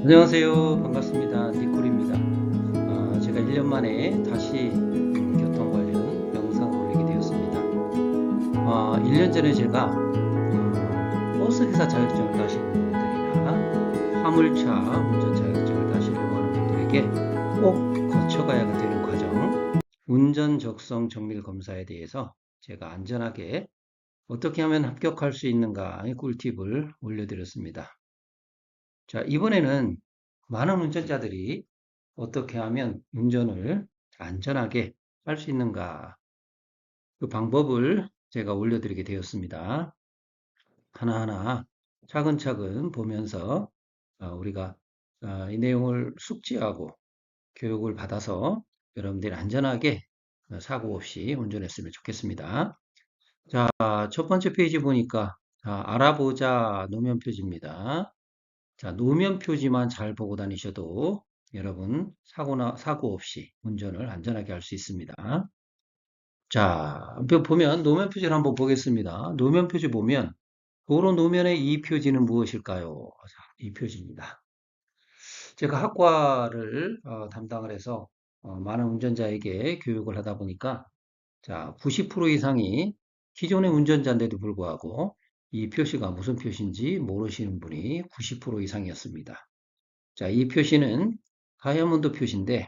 안녕하세요. 반갑습니다. 니콜입니다. 제가 1년 만에 다시 교통 관련 영상을 올리게 되었습니다. 1년 전에 제가 버스 기사 자격증을 따시는 분들이나 화물차 운전 자격증을 따시려고 하는 분들에게 꼭 거쳐가야 되는 과정, 운전 적성 정밀 검사에 대해서 제가 안전하게 어떻게 하면 합격할 수 있는가의 꿀팁을 올려드렸습니다. 자, 이번에는 많은 운전자들이 어떻게 하면 운전을 안전하게 할 수 있는가, 그 방법을 제가 올려드리게 되었습니다. 하나하나 차근차근 보면서 우리가 이 내용을 숙지하고 교육을 받아서 여러분들이 안전하게 사고 없이 운전했으면 좋겠습니다. 자, 첫 번째 페이지 보니까 알아보자 노면 표지입니다. 자, 노면 표지만 잘 보고 다니셔도 여러분 사고 없이 운전을 안전하게 할 수 있습니다. 자, 보면 노면 표지를 한번 보겠습니다. 노면 표지 보면 도로 노면의 이 표지는 무엇일까요? 자, 이 표지입니다. 제가 학과를 담당을 해서 많은 운전자에게 교육을 하다 보니까 자, 90% 이상이 기존의 운전자인데도 불구하고 이 표시가 무슨 표시인지 모르시는 분이 90% 이상이었습니다. 자, 이 표시는 다이아몬드 표시인데,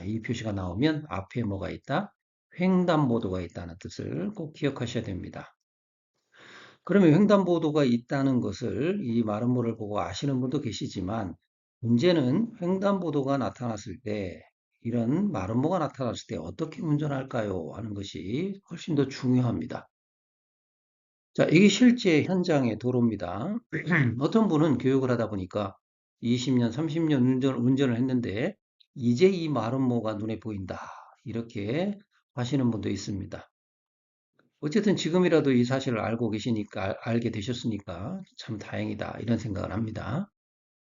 이 표시가 나오면 앞에 뭐가 있다? 횡단보도가 있다는 뜻을 꼭 기억하셔야 됩니다. 그러면 횡단보도가 있다는 것을 이 마름모를 보고 아시는 분도 계시지만, 문제는 횡단보도가 나타났을 때, 이런 마름모가 나타났을 때 어떻게 운전할까요? 하는 것이 훨씬 더 중요합니다. 자, 이게 실제 현장의 도로입니다. 어떤 분은 교육을 하다 보니까 20년, 30년 운전을 했는데 이제 이 마름모가 눈에 보인다. 이렇게 하시는 분도 있습니다. 어쨌든 지금이라도 이 사실을 알고 계시니까, 알게 되셨으니까 참 다행이다. 이런 생각을 합니다.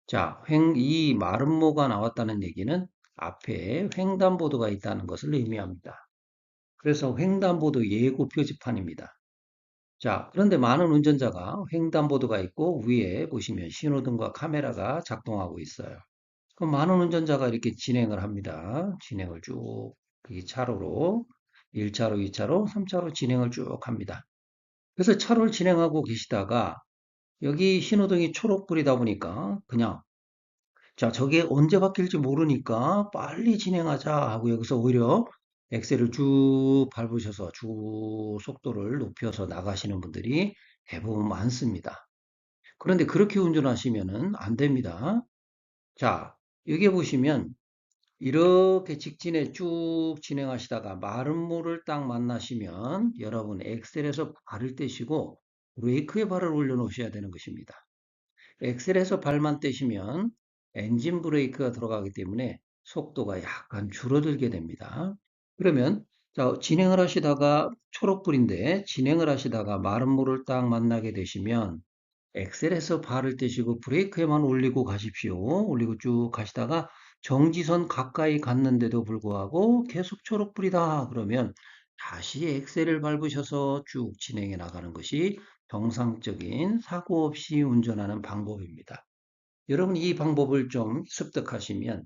자, 이 마름모가 나왔다는 얘기는 앞에 횡단보도가 있다는 것을 의미합니다. 그래서 횡단보도 예고 표지판입니다. 자, 그런데 많은 운전자가 횡단보도가 있고 위에 보시면 신호등과 카메라가 작동하고 있어요. 그럼 많은 운전자가 이렇게 진행을 합니다. 진행을 쭉 이 차로로 1차로, 2차로, 3차로 진행을 쭉 합니다. 그래서 차로를 진행하고 계시다가 여기 신호등이 초록불이다 보니까 그냥 자, 저게 언제 바뀔지 모르니까 빨리 진행하자 하고 여기서 오히려 엑셀을 쭉 밟으셔서 쭉 속도를 높여서 나가시는 분들이 대부분 많습니다. 그런데 그렇게 운전하시면은 안 됩니다. 자, 여기 보시면 이렇게 직진에 쭉 진행하시다가 마름모를 딱 만나시면 여러분 엑셀에서 발을 떼시고 브레이크에 발을 올려놓으셔야 되는 것입니다. 엑셀에서 발만 떼시면 엔진 브레이크가 들어가기 때문에 속도가 약간 줄어들게 됩니다. 그러면 자, 진행을 하시다가 초록불인데 진행을 하시다가 마름모를 딱 만나게 되시면 엑셀에서 발을 떼시고 브레이크에만 올리고 가십시오. 올리고 쭉 가시다가 정지선 가까이 갔는데도 불구하고 계속 초록불이다. 그러면 다시 엑셀을 밟으셔서 쭉 진행해 나가는 것이 정상적인 사고 없이 운전하는 방법입니다. 여러분 이 방법을 좀 습득하시면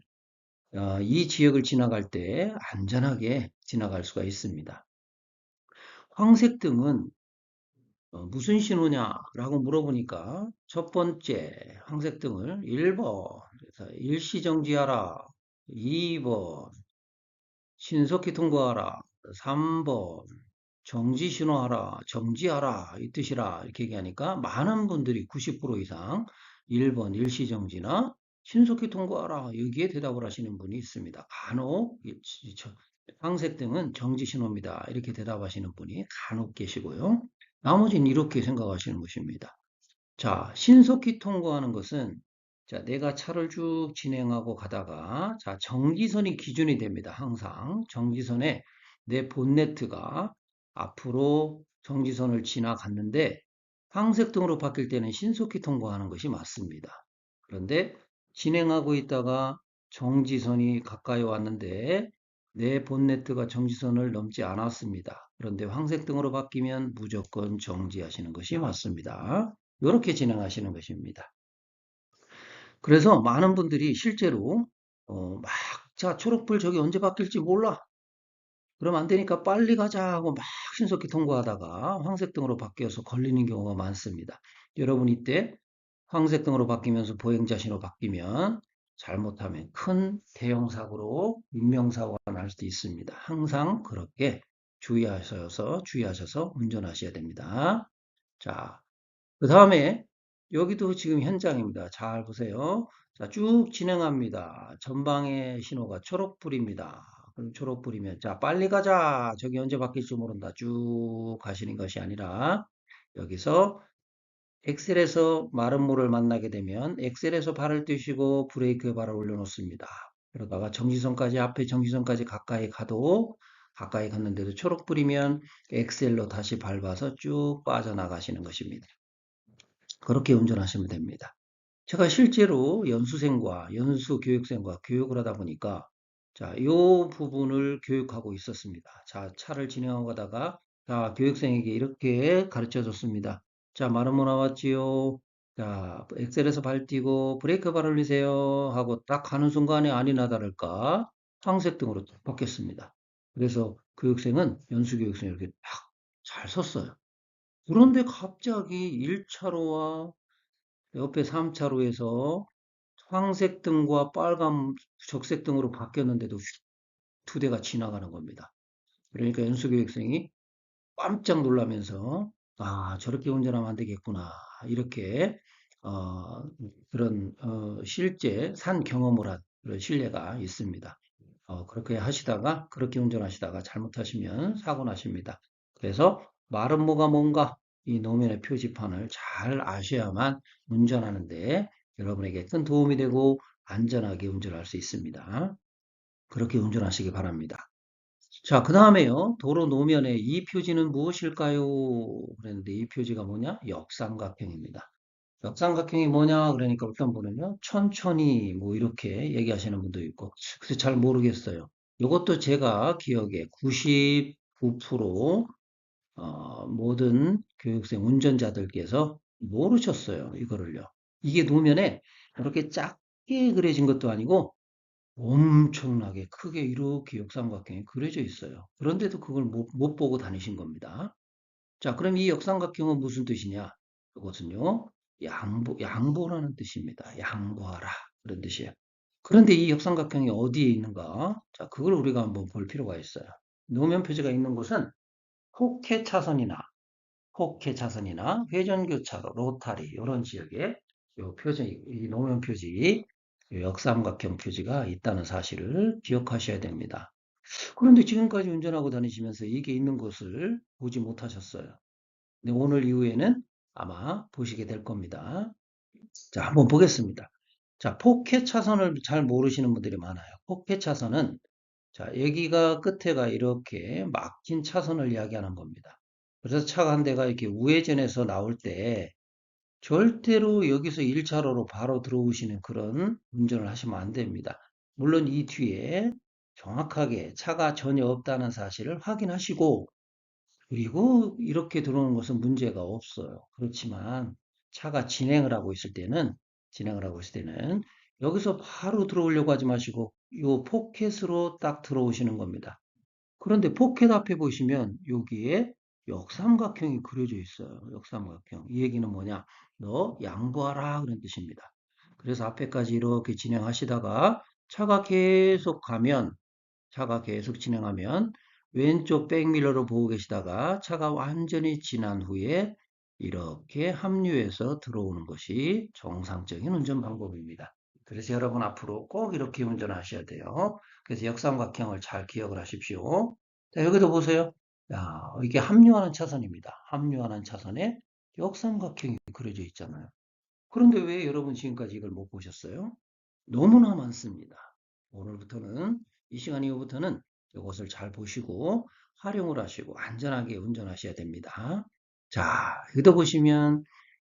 이 지역을 지나갈 때 안전하게 지나갈 수가 있습니다. 황색등은 무슨 신호냐라고 물어보니까 첫 번째 황색등을 1번 그래서 일시정지하라, 2번 신속히 통과하라, 3번 정지신호하라, 정지하라 이 뜻이라 이렇게 얘기하니까 많은 분들이 90% 이상 1번 일시정지나 신속히 통과하라 여기에 대답을 하시는 분이 있습니다. 간혹 황색등은 정지신호입니다. 이렇게 대답하시는 분이 간혹 계시고요. 나머지는 이렇게 생각하시는 것입니다. 자, 신속히 통과하는 것은 자, 내가 차를 쭉 진행하고 가다가 자, 정지선이 기준이 됩니다. 항상 정지선에 내 본네트가 앞으로 정지선을 지나갔는데 황색등으로 바뀔 때는 신속히 통과하는 것이 맞습니다. 그런데 진행하고 있다가 정지선이 가까이 왔는데 내 본네트가 정지선을 넘지 않았습니다. 그런데 황색등으로 바뀌면 무조건 정지하시는 것이 맞습니다. 이렇게 진행하시는 것입니다. 그래서 많은 분들이 실제로 막 자, 초록불 저기 언제 바뀔지 몰라. 그럼 안 되니까 빨리 가자 하고 막 신속히 통과하다가 황색등으로 바뀌어서 걸리는 경우가 많습니다. 여러분 이때 황색등으로 바뀌면서 보행자신호 바뀌면 잘못하면 큰 대형 사고로 인명사고가 날 수도 있습니다. 항상 그렇게 주의하셔서 운전하셔야 됩니다. 자, 그 다음에 여기도 지금 현장입니다. 잘 보세요. 자, 쭉 진행합니다. 전방의 신호가 초록불입니다. 그럼 초록불이면 자, 빨리 가자. 저기 언제 바뀔지 모른다. 쭉 가시는 것이 아니라 여기서 엑셀에서 마른 모를 만나게 되면 엑셀에서 발을 떼시고 브레이크에 발을 올려놓습니다. 그러다가 정지선까지 앞에 정지선까지 가까이 가도 가까이 갔는데도 초록불이면 엑셀로 다시 밟아서 쭉 빠져나가시는 것입니다. 그렇게 운전하시면 됩니다. 제가 실제로 연수 교육생과 교육을 하다 보니까 자, 요 부분을 교육하고 있었습니다. 자, 차를 진행하고 가다가 자, 교육생에게 이렇게 가르쳐 줬습니다. 자, 마름모 나왔지요. 자, 엑셀에서 발 띄고 브레이크 발 올리세요 하고 딱 가는 순간에 아니나 다를까 황색등으로 딱 바뀌었습니다. 그래서 교육생은 연수 교육생이 이렇게 딱 잘 섰어요. 그런데 갑자기 1차로와 옆에 3차로에서 황색등과 빨간 적색등으로 바뀌었는데도 두 대가 지나가는 겁니다. 그러니까 연수교육생이 깜짝 놀라면서 아, 저렇게 운전하면 안 되겠구나. 이렇게 그런 실제 산 경험을 한 그런 신뢰가 있습니다. 그렇게 운전하시다가 잘못하시면 사고 나십니다. 그래서 마름모가 뭔가 이 노면의 표지판을 잘 아셔야만 운전하는데 여러분에게 큰 도움이 되고 안전하게 운전할 수 있습니다. 그렇게 운전하시기 바랍니다. 자, 그 다음에요. 도로 노면에 이 표지는 무엇일까요? 그랬는데 이 표지가 뭐냐? 역삼각형입니다. 역삼각형이 뭐냐? 그러니까 어떤 분은요, 천천히 뭐 이렇게 얘기하시는 분도 있고, 그래서 잘 모르겠어요. 이것도 제가 기억에 99% 모든 교육생 운전자들께서 모르셨어요. 이거를요. 이게 노면에 이렇게 작게 그려진 것도 아니고 엄청나게 크게 이렇게 역삼각형이 그려져 있어요. 그런데도 그걸 못 보고 다니신 겁니다. 자, 그럼 이 역삼각형은 무슨 뜻이냐? 이것은요, 양보라는 뜻입니다. 양보하라. 그런 뜻이에요. 그런데 이 역삼각형이 어디에 있는가? 자, 그걸 우리가 한번 볼 필요가 있어요. 노면 표지가 있는 곳은 호케 차선이나, 회전교차로, 로타리, 이런 지역에 이 노면 표지, 이 역삼각형 표지가 있다는 사실을 기억하셔야 됩니다. 그런데 지금까지 운전하고 다니시면서 이게 있는 것을 보지 못하셨어요. 근데 오늘 이후에는 아마 보시게 될 겁니다. 자, 한번 보겠습니다. 자, 포켓 차선을 잘 모르시는 분들이 많아요. 포켓 차선은 자, 여기가 끝에가 이렇게 막힌 차선을 이야기하는 겁니다. 그래서 차가 한 대가 이렇게 우회전해서 나올 때 절대로 여기서 1차로로 바로 들어오시는 그런 운전을 하시면 안 됩니다. 물론 이 뒤에 정확하게 차가 전혀 없다는 사실을 확인하시고 그리고 이렇게 들어오는 것은 문제가 없어요. 그렇지만 차가 진행을 하고 있을 때는 여기서 바로 들어오려고 하지 마시고 이 포켓으로 딱 들어오시는 겁니다. 그런데 포켓 앞에 보시면 여기에 역삼각형이 그려져 있어요. 역삼각형. 이 얘기는 뭐냐? 너 양보하라 그런 뜻입니다. 그래서 앞에까지 이렇게 진행하시다가 차가 계속 진행하면 왼쪽 백미러로 보고 계시다가 차가 완전히 지난 후에 이렇게 합류해서 들어오는 것이 정상적인 운전 방법입니다. 그래서 여러분 앞으로 꼭 이렇게 운전하셔야 돼요. 그래서 역삼각형을 잘 기억을 하십시오. 자, 여기도 보세요. 야, 이게 합류하는 차선입니다. 합류하는 차선에 역삼각형이 그려져 있잖아요. 그런데 왜 여러분 지금까지 이걸 못 보셨어요? 너무나 많습니다. 오늘부터는, 이 시간 이후부터는 이것을 잘 보시고 활용을 하시고 안전하게 운전하셔야 됩니다. 자, 여기도 보시면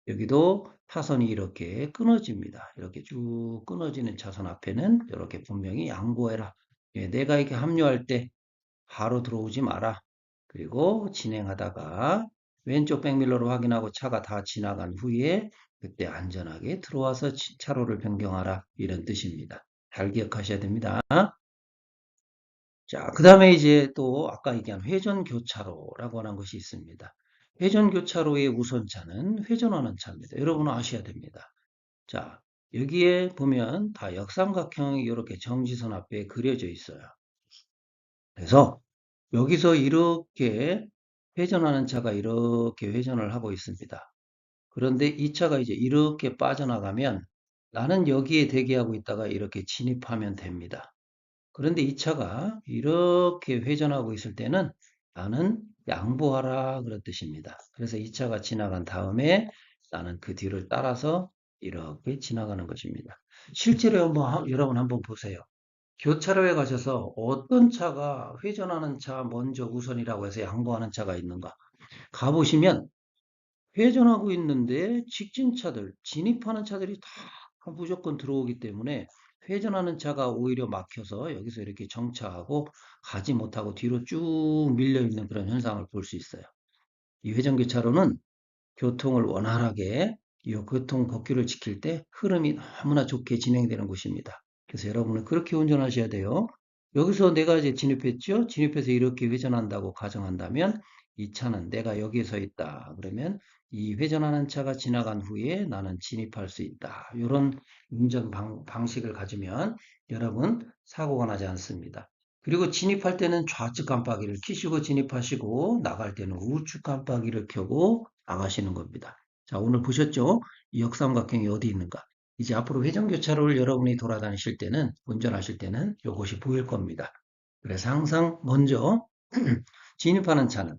여기도 타선이 이렇게 끊어집니다. 이렇게 쭉 끊어지는 차선 앞에는 이렇게 분명히 양보해라. 예, 내가 이렇게 합류할 때 바로 들어오지 마라. 그리고 진행하다가 왼쪽 백밀러로 확인하고 차가 다 지나간 후에 그때 안전하게 들어와서 차로를 변경하라. 이런 뜻입니다. 잘 기억하셔야 됩니다. 자, 그 다음에 이제 또 아까 얘기한 회전교차로라고 하는 것이 있습니다. 회전교차로의 우선차는 회전하는 차입니다. 여러분은 아셔야 됩니다. 자, 여기에 보면 다 역삼각형이 이렇게 정지선 앞에 그려져 있어요. 그래서 여기서 이렇게 회전하는 차가 이렇게 회전을 하고 있습니다. 그런데 이 차가 이제 이렇게 빠져나가면 나는 여기에 대기하고 있다가 이렇게 진입하면 됩니다. 그런데 이 차가 이렇게 회전하고 있을 때는 나는 양보하라 그런 뜻입니다. 그래서 이 차가 지나간 다음에 나는 그 뒤를 따라서 이렇게 지나가는 것입니다. 실제로 여러분 한번 보세요. 교차로에 가셔서 어떤 차가 회전하는 차 먼저 우선이라고 해서 양보하는 차가 있는가? 가보시면 회전하고 있는데 직진차들, 진입하는 차들이 다 무조건 들어오기 때문에 회전하는 차가 오히려 막혀서 여기서 이렇게 정차하고 가지 못하고 뒤로 쭉 밀려 있는 그런 현상을 볼 수 있어요. 이 회전교차로는 교통을 원활하게 이 교통 법규를 지킬 때 흐름이 너무나 좋게 진행되는 곳입니다. 그래서 여러분은 그렇게 운전하셔야 돼요. 여기서 내가 이제 진입했죠? 진입해서 이렇게 회전한다고 가정한다면 이 차는 내가 여기에 서 있다. 그러면 이 회전하는 차가 지나간 후에 나는 진입할 수 있다. 이런 운전 방식을 가지면 여러분 사고가 나지 않습니다. 그리고 진입할 때는 좌측 깜빡이를 켜시고 진입하시고 나갈 때는 우측 깜빡이를 켜고 나가시는 겁니다. 자, 오늘 보셨죠? 이 역삼각형이 어디 있는가? 이제 앞으로 회전교차로를 여러분이 돌아다니실 때는, 운전하실 때는 이것이 보일 겁니다. 그래서 항상 먼저 진입하는 차는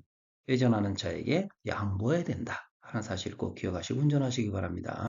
회전하는 차에게 양보해야 된다 하는 사실 꼭 기억하시고 운전하시기 바랍니다.